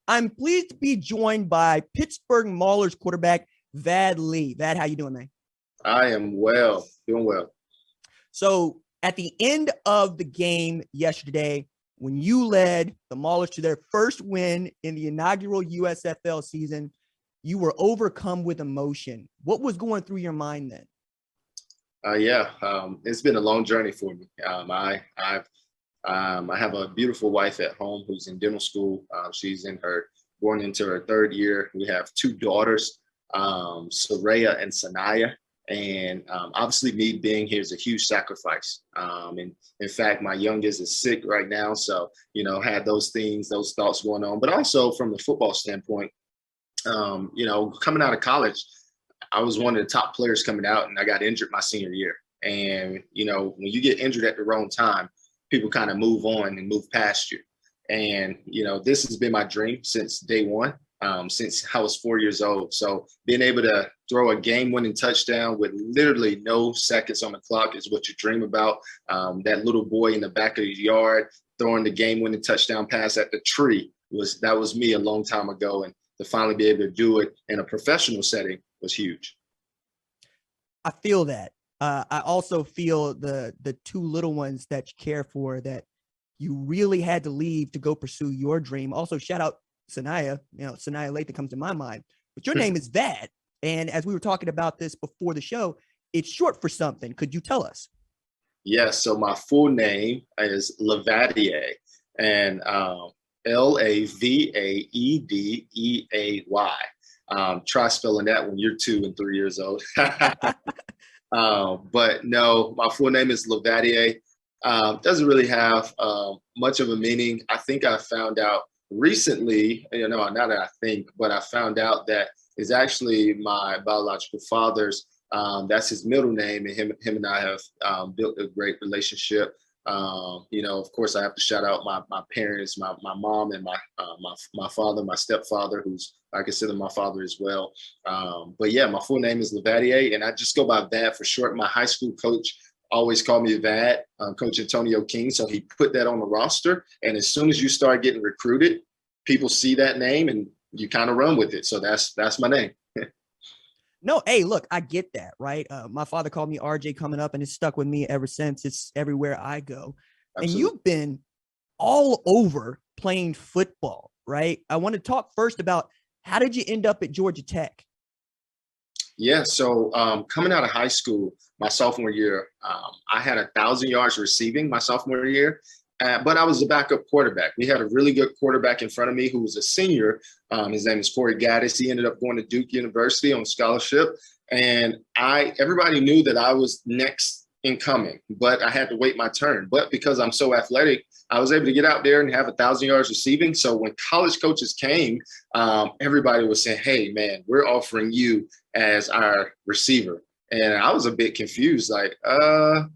I'm pleased to be joined by Pittsburgh Maulers quarterback Vad Lee. Vad, how you doing, man? I am well, doing well. So at the end of the game yesterday, when you led the Maulers to their first win in the inaugural USFL season, you were overcome with emotion. What was going through your mind then? It's been a long journey for me. I have a beautiful wife at home who's in dental school. She's going into her third year. We have two daughters, Soraya and Sanaya. And obviously me being here is a huge sacrifice. And in fact, my youngest is sick right now. So, had those thoughts going on. But also from the football standpoint, coming out of college, I was one of the top players coming out and I got injured my senior year. And, when you get injured at the wrong time, people kind of move on and move past you. And, this has been my dream since day one, since I was 4 years old. So being able to throw a game-winning touchdown with literally no seconds on the clock is what you dream about. That little boy in the back of the yard throwing the game-winning touchdown pass at the tree that was me a long time ago. And to finally be able to do it in a professional setting was huge. I feel that. I also feel the two little ones that you care for, that you really had to leave to go pursue your dream. Also, shout out Sanaya. Sanaya Lathan comes to my mind. But your name is Vad. And as we were talking about this before the show, it's short for something. Could you tell us? Yes. So my full name is Lavadier. And Lavaedeey. Try spelling that when you're 2 and 3 years old. But no, my full name is Lavadier. Doesn't really have much of a meaning. I think I found out recently, not that I think, but I found out that it's actually my biological father's. That's his middle name, and him and I have built a great relationship. Of course, I have to shout out my parents, my mom, and my father, my stepfather, who's I consider my father as well. But yeah, my full name is Lavadier, and I just go by Vad for short. My high school coach always called me Vad, Coach Antonio King. So he put that on the roster. And as soon as you start getting recruited, people see that name and you kind of run with it. So that's my name. No, hey, look, I get that, right? My father called me RJ coming up, and it's stuck with me ever since. It's everywhere I go. Absolutely. And you've been all over playing football, right? I want to talk first about how did you end up at Georgia Tech? Yeah, so coming out of high school, my sophomore year, I had 1,000 yards receiving my sophomore year, but I was a backup quarterback. We had a really good quarterback in front of me who was a senior. His name is Corey Gaddis. He ended up going to Duke University on scholarship, and everybody knew that I was next in coming, but I had to wait my turn. But because I'm so athletic, I was able to get out there and have 1,000 yards receiving. So when college coaches came, everybody was saying, "Hey, man, we're offering you as our receiver." And I was a bit confused, like, I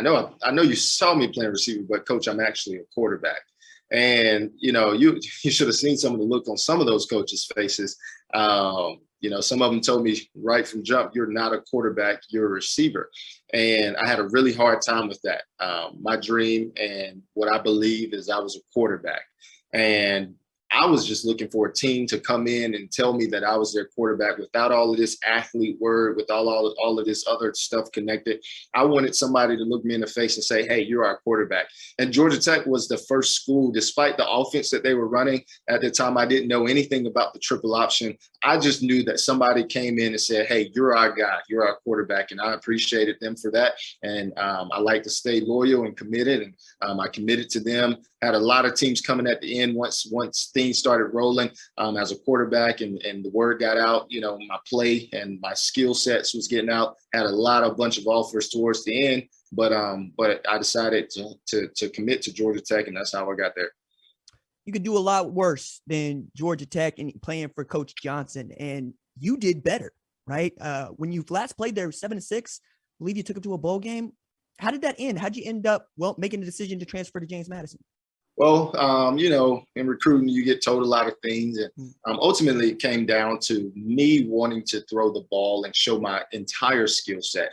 know you saw me playing receiver, but coach, I'm actually a quarterback. And, you should have seen some of the look on some of those coaches' faces. Some of them told me right from jump, you're not a quarterback, you're a receiver. And I had a really hard time with that. My dream and what I believe is I was a quarterback. And I was just looking for a team to come in and tell me that I was their quarterback without all of this athlete word, with all of this other stuff connected. I wanted somebody to look me in the face and say, "Hey, you're our quarterback." And Georgia Tech was the first school, despite the offense that they were running at the time. I didn't know anything about the triple option. I just knew that somebody came in and said, "Hey, you're our guy, you're our quarterback." And I appreciated them for that. And I like to stay loyal and committed. And I committed to them. Had a lot of teams coming at the end once things started rolling as a quarterback and the word got out, my play and my skill sets was getting out. Had a bunch of offers towards the end, but I decided to commit to Georgia Tech, and that's how I got there. You could do a lot worse than Georgia Tech and playing for Coach Johnson, and you did better, right? When you last played there, 7-6, I believe you took him to a bowl game. How did that end? How'd you end up, making the decision to transfer to James Madison? Well, in recruiting, you get told a lot of things. And Mm. ultimately, it came down to me wanting to throw the ball and show my entire skill set.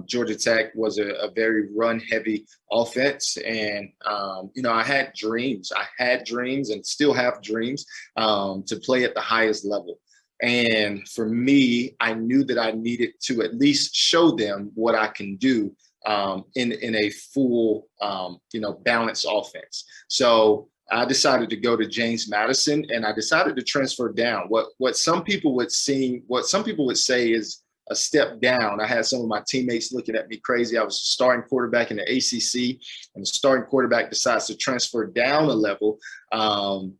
Georgia Tech was a very run-heavy offense. And, I had dreams. I had dreams and still have dreams to play at the highest level. And for me, I knew that I needed to at least show them what I can do in a full, balanced offense. So I decided to go to James Madison, and I decided to transfer down. What some people would say is a step down. I had some of my teammates looking at me crazy. I was a starting quarterback in the ACC, and the starting quarterback decides to transfer down a level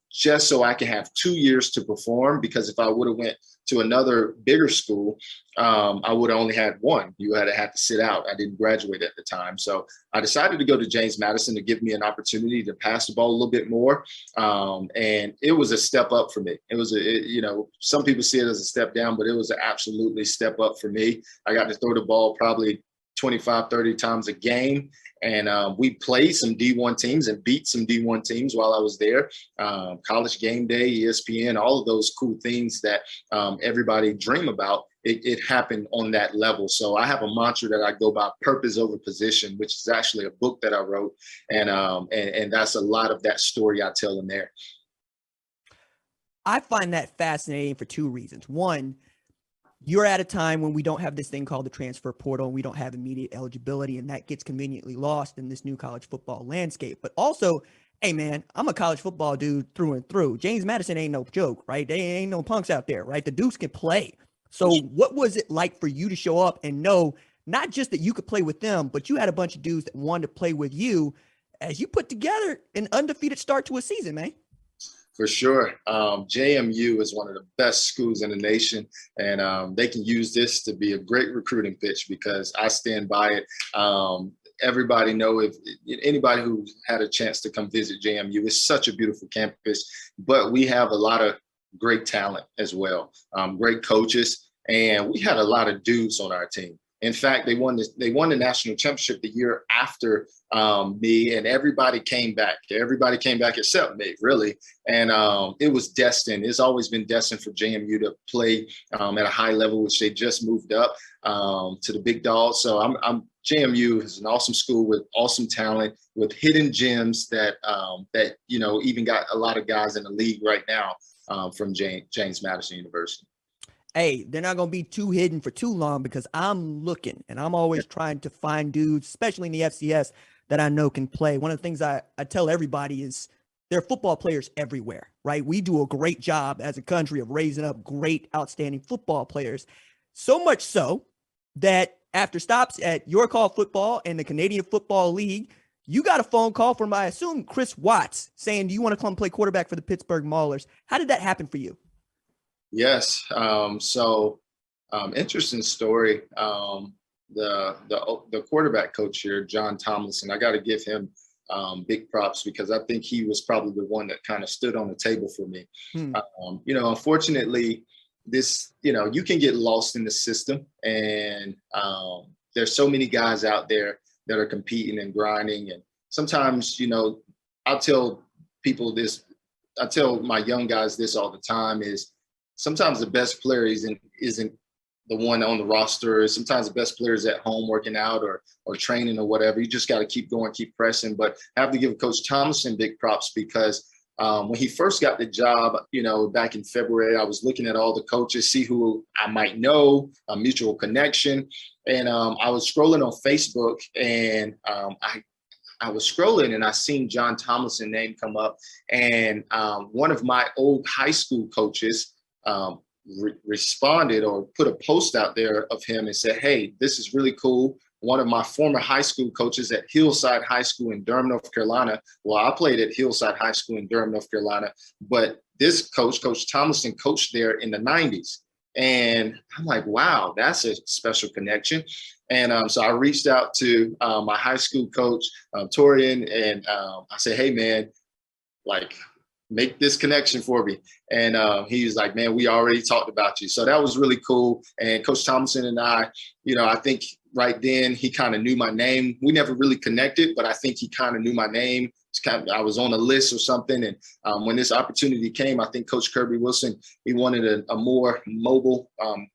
just so I can have 2 years to perform. Because if I would have went to another bigger school, I would have only had one. You had to sit out. I didn't graduate at the time. So I decided to go to James Madison to give me an opportunity to pass the ball a little bit more. And it was a step up for me. It was, some people see it as a step down, but it was an absolutely step up for me. I got to throw the ball probably 25, 30 times a game. And we played some D1 teams and beat some D1 teams while I was there. College Game Day, ESPN, all of those cool things that everybody dream about. It happened on that level. So I have a mantra that I go by: purpose over position, which is actually a book that I wrote. And that's a lot of that story I tell in there. I find that fascinating for two reasons. One, you're at a time when we don't have this thing called the transfer portal, and we don't have immediate eligibility, and that gets conveniently lost in this new college football landscape. But also, hey man, I'm a college football dude through and through. James Madison ain't no joke, right? They ain't no punks out there, right? The Dukes can play. So what was it like for you to show up and know not just that you could play with them, but you had a bunch of dudes that wanted to play with you as you put together an undefeated start to a season, man? For sure. JMU is one of the best schools in the nation, and they can use this to be a great recruiting pitch, because I stand by it. Everybody know, if anybody who had a chance to come visit JMU, it's such a beautiful campus, but we have a lot of great talent as well, great coaches, and we had a lot of dudes on our team. In fact, they won the national championship the year after me, and everybody came back. Everybody came back except me, really. And it was destined. It's always been destined for JMU to play at a high level, which they just moved up to the big dogs. So JMU is an awesome school with awesome talent, with hidden gems that even got a lot of guys in the league right now from James Madison University. Hey, they're not going to be too hidden for too long, because I'm looking and I'm always trying to find dudes, especially in the FCS, that I know can play. One of the things I tell everybody is there are football players everywhere, right? We do a great job as a country of raising up great, outstanding football players. So much so that after stops at Your Call Football and the Canadian Football League, you got a phone call from, I assume, Chris Watts saying, do you want to come play quarterback for the Pittsburgh Maulers? How did that happen for you? Yes. Interesting story. The quarterback coach here, John Tomlinson, I got to give him big props, because I think he was probably the one that kind of stood on the table for me. Unfortunately, you can get lost in the system, and there's so many guys out there that are competing and grinding. And sometimes, I'll tell people this, I tell my young guys this all the time, is sometimes the best player isn't the one on the roster. Sometimes the best player is at home working out or training or whatever. You just got to keep going, keep pressing. But I have to give Coach Thomason big props, because when he first got the job, back in February, I was looking at all the coaches, see who I might know, a mutual connection. And I was scrolling on Facebook, and I was scrolling, and I seen John Tomlinson name come up. And one of my old high school coaches responded or put a post out there of him and said, hey, this is really cool. One of my former high school coaches at Hillside High School in Durham, North Carolina. Well, I played at Hillside High School in Durham, North Carolina, but this coach, Coach Tomlinson, coached there in the 90s. And I'm like, wow, that's a special connection. And so I reached out to my high school coach, Torian, and I said, hey, man, make this connection for me. And he was like, man, we already talked about you. So that was really cool. And Coach Thompson and I think right then. He kind of knew my name. We never really connected, but I think he kind of knew my name. I was on a list or something. And when this opportunity came, I think Coach Kirby Wilson, he wanted a more mobile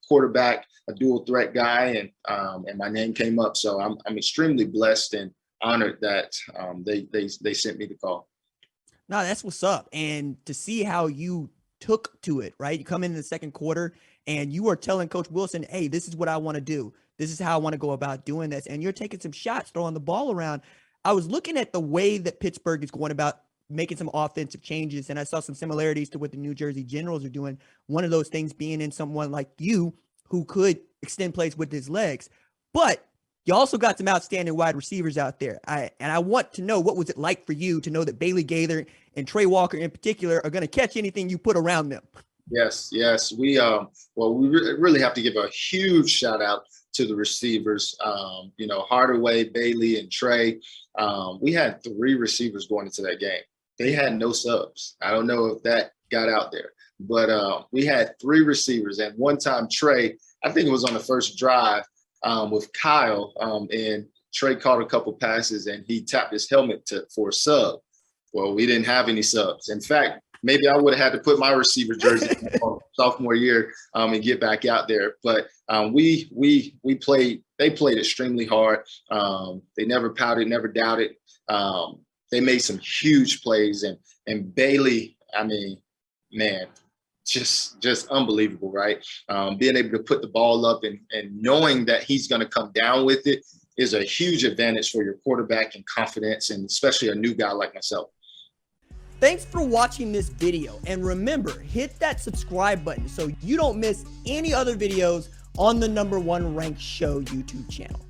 quarterback, a dual threat guy. And my name came up. So I'm extremely blessed and honored that they sent me the call. No, that's what's up. And to see how you took to it, right? You come in the second quarter and you are telling Coach Wilson, hey, this is what I want to do. This is how I want to go about doing this. And you're taking some shots, throwing the ball around. I was looking at the way that Pittsburgh is going about making some offensive changes, and I saw some similarities to what the New Jersey Generals are doing. One of those things being in someone like you who could extend plays with his legs. But you also got some outstanding wide receivers out there. I want to know, what was it like for you to know that Bailey Gaither and Trey Walker in particular are going to catch anything you put around them? Yes. We really have to give a huge shout out to the receivers. Hardaway, Bailey, and Trey. We had 3 receivers going into that game. They had no subs. I don't know if that got out there, but we had 3 receivers. And one time, Trey, I think it was on the first drive with Kyle, and Trey caught a couple passes and he tapped his helmet for a sub. Well, we didn't have any subs. In fact, maybe I would have had to put my receiver jersey on sophomore year and get back out there. But they played extremely hard. They never pouted, never doubted. They made some huge plays. And Bailey, I mean, man, just unbelievable, right? Being able to put the ball up and knowing that he's going to come down with it is a huge advantage for your quarterback and confidence, and especially a new guy like myself. Thanks for watching this video, and remember, hit that subscribe button so you don't miss any other videos on the #1 Ranked Show YouTube channel.